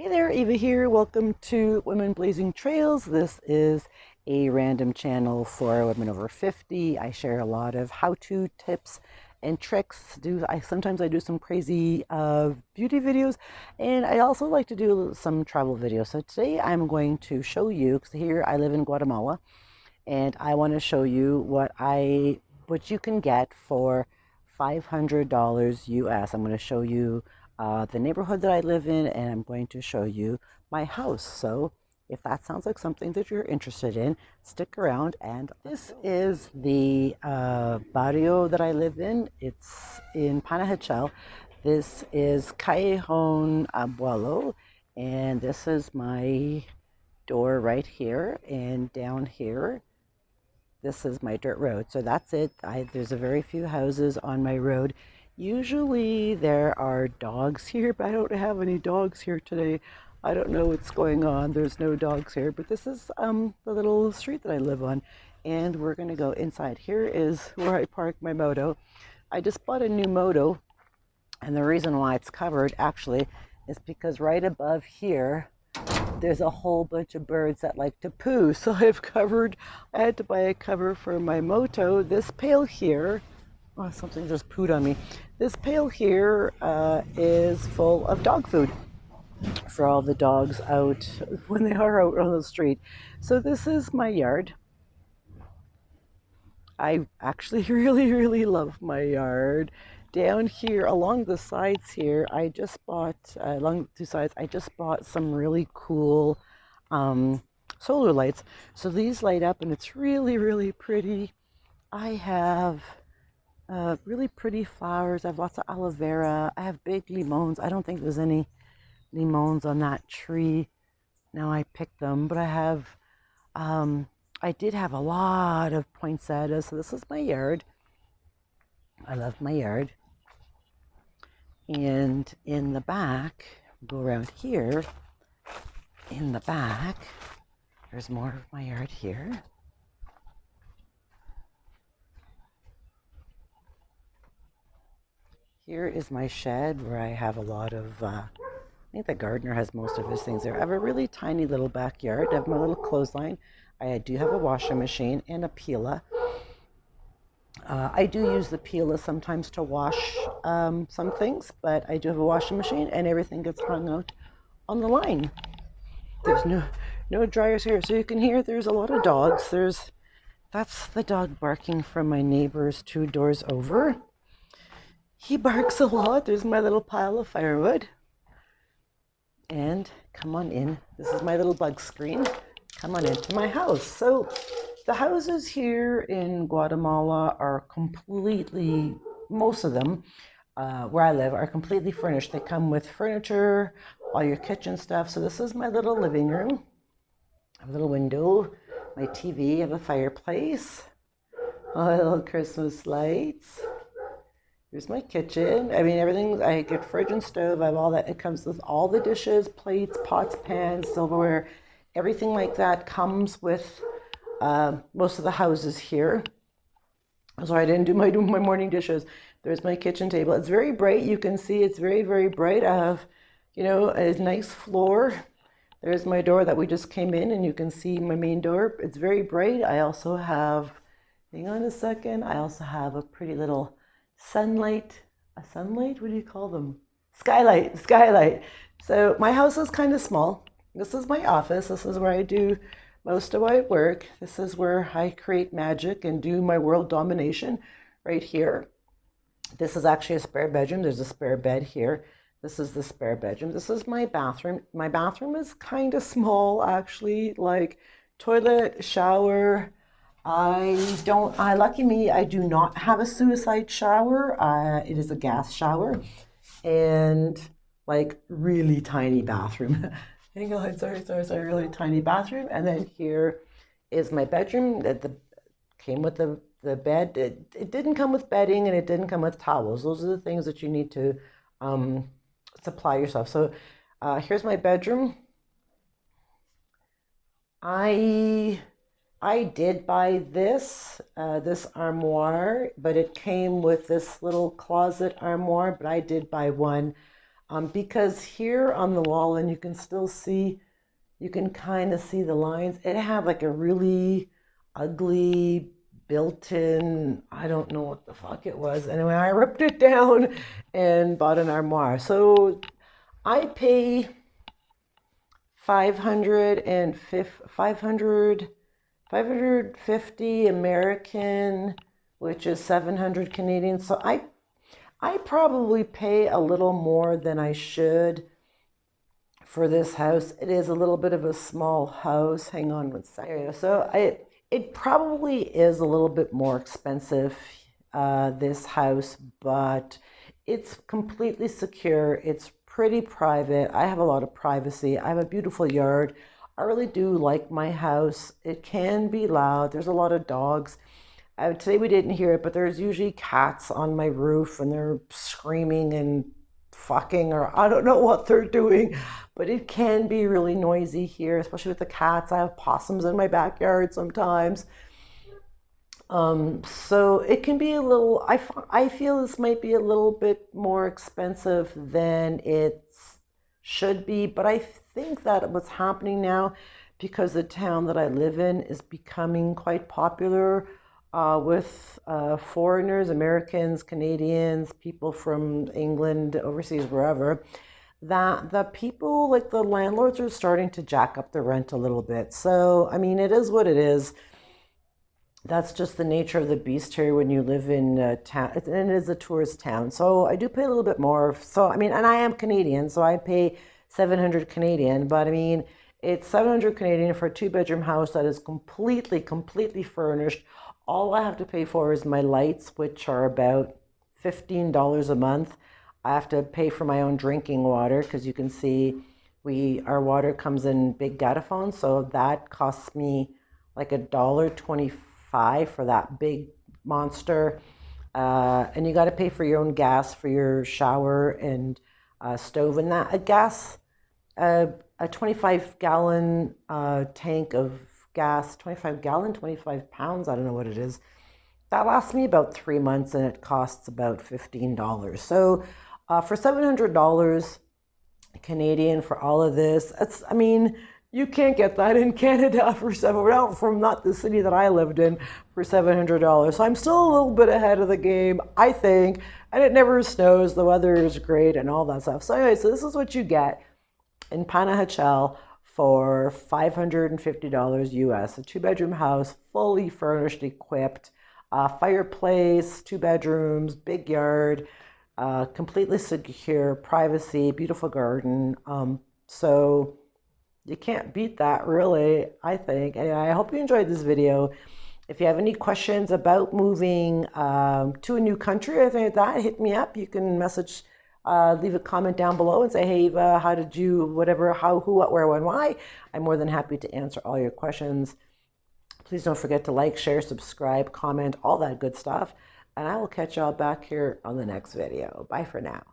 Hey there, Eva here. Welcome to Women Blazing Trails. This is a random channel for women over 50. I share a lot of how-to tips and tricks. Sometimes I do some crazy beauty videos, and I also like to do some travel videos. So today I'm going to show you, because here I live in Guatemala, and I want to show you what you can get for $500 US. I'm going to show you the neighborhood that I live in, and I'm going to show you my house. So if that sounds like something that you're interested in, stick around. And this is the barrio that I live in. It's in Panajachel. This is Callejon Abuelo, and this is my door right here, and down here this is my dirt road. So that's it. There's a very few houses on my road. Usually there are dogs here, but I don't have any dogs here today. I don't know what's going on. There's no dogs here, but this is the little street that I live on, and we're gonna go inside. Here is where I park my moto. I just bought a new moto, and the reason why it's covered actually is because right above here there's a whole bunch of birds that like to poo. So I had to buy a cover for my moto. This pail here, oh, something just pooed on me. This pail here is full of dog food for all the dogs out when they are out on the street. So this is my yard. I actually really love my yard. Down here along the sides here, I just bought along the two sides, I just bought some really cool solar lights. So these light up and it's really pretty. I have really pretty flowers. I have lots of aloe vera. I have big limons. I don't think there's any limons on that tree. Now I picked them, but I did have a lot of poinsettias. So this is my yard. I love my yard. And in the back, go around here, in the back, there's more of my yard here. Here is my shed where I have a lot of, I think the gardener has most of his things there. I have a really tiny little backyard. I have my little clothesline. I do have a washing machine and a peeler. I do use the peeler sometimes to wash some things, but I do have a washing machine and everything gets hung out on the line. There's no dryers here, so you can hear there's a lot of dogs. That's the dog barking from my neighbor's 2 doors over. He barks a lot. There's my little pile of firewood. And come on in. This is my little bug screen. Come on into my house. So the houses here in Guatemala are completely, most of them, where I live, are completely furnished. They come with furniture, all your kitchen stuff. So this is my little living room. I have a little window, my TV, I have a fireplace, all my little Christmas lights. Here's my kitchen. I mean, everything, I get fridge and stove, I have all that. It comes with all the dishes, plates, pots, pans, silverware, everything like that comes with most of the houses here. So I didn't do my morning dishes. There's my kitchen table. It's very bright. You can see it's very bright. I have, a nice floor. There's my door that we just came in, and you can see my main door. It's very bright. I also have, hang on a second, I also have a pretty little sunlight. A sunlight? What do you call them? Skylight. So my house is kind of small. This is my office. This is where I do most of my work. This is where I create magic and do my world domination right here. This is actually a spare bedroom. There's a spare bed here. This is the spare bedroom. This is my bathroom. My bathroom is kind of small, actually, like toilet, shower. Lucky me, I do not have a suicide shower. It is a gas shower and like really tiny bathroom. Hang on, sorry, really tiny bathroom. And then here is my bedroom that came with the bed. It didn't come with bedding and it didn't come with towels. Those are the things that you need to supply yourself. So here's my bedroom. I did buy this armoire, but it came with this little closet armoire, but I did buy one Because here on the wall, and you can still see, you can kind of see the lines. It had like a really ugly built-in, I don't know what the fuck it was. Anyway, I ripped it down and bought an armoire. So I pay 550 American, which is 700 Canadian. So I probably pay a little more than I should for this house. It is a little bit of a small house. Hang on one second. So it probably is a little bit more expensive, this house, but it's completely secure. It's pretty private. I have a lot of privacy. I have a beautiful yard. I really do like my house. It can be loud. There's a lot of dogs. Today we didn't hear it, but there's usually cats on my roof and they're screaming and fucking, or I don't know what they're doing, but it can be really noisy here, especially with the cats. I have possums in my backyard sometimes. So it can be a little, I feel this might be a little bit more expensive than it should be, but I think that what's happening now, because the town that I live in is becoming quite popular with foreigners, Americans, Canadians, people from England, overseas, wherever, that the people, like the landlords, are starting to jack up the rent a little bit. So, I mean, it is what it is. That's just the nature of the beast here when you live in a town. It is a tourist town. So I do pay a little bit more. So, I mean, and I am Canadian, so I pay 700 Canadian, but I mean, it's 700 Canadian for a two-bedroom house that is completely furnished. All I have to pay for is my lights, which are about $15 a month. I have to pay for my own drinking water because you can see our water comes in big gallons, so that costs me like $1.25 for that big monster. And you got to pay for your own gas for your shower and stove, and that a 25-gallon tank of gas, 25-gallon, 25 pounds, I don't know what it is. That lasts me about 3 months and it costs about $15. So for $700 Canadian for all of this, I mean, you can't get that in Canada for from not the city that I lived in, for $700. So I'm still a little bit ahead of the game, I think. And it never snows, the weather is great and all that stuff. So anyway, so this is what you get in Panajachel for $550 US, a two-bedroom house, fully furnished, equipped, fireplace, 2 bedrooms, big yard, completely secure, privacy, beautiful garden. So you can't beat that, really, I think. Anyway, I hope you enjoyed this video. If you have any questions about moving to a new country or anything like that, hit me up. You can leave a comment down below and say, hey, Eva, how did you, whatever, how, who, what, where, when, why. I'm more than happy to answer all your questions. Please don't forget to like, share, subscribe, comment, all that good stuff. And I will catch y'all back here on the next video. Bye for now.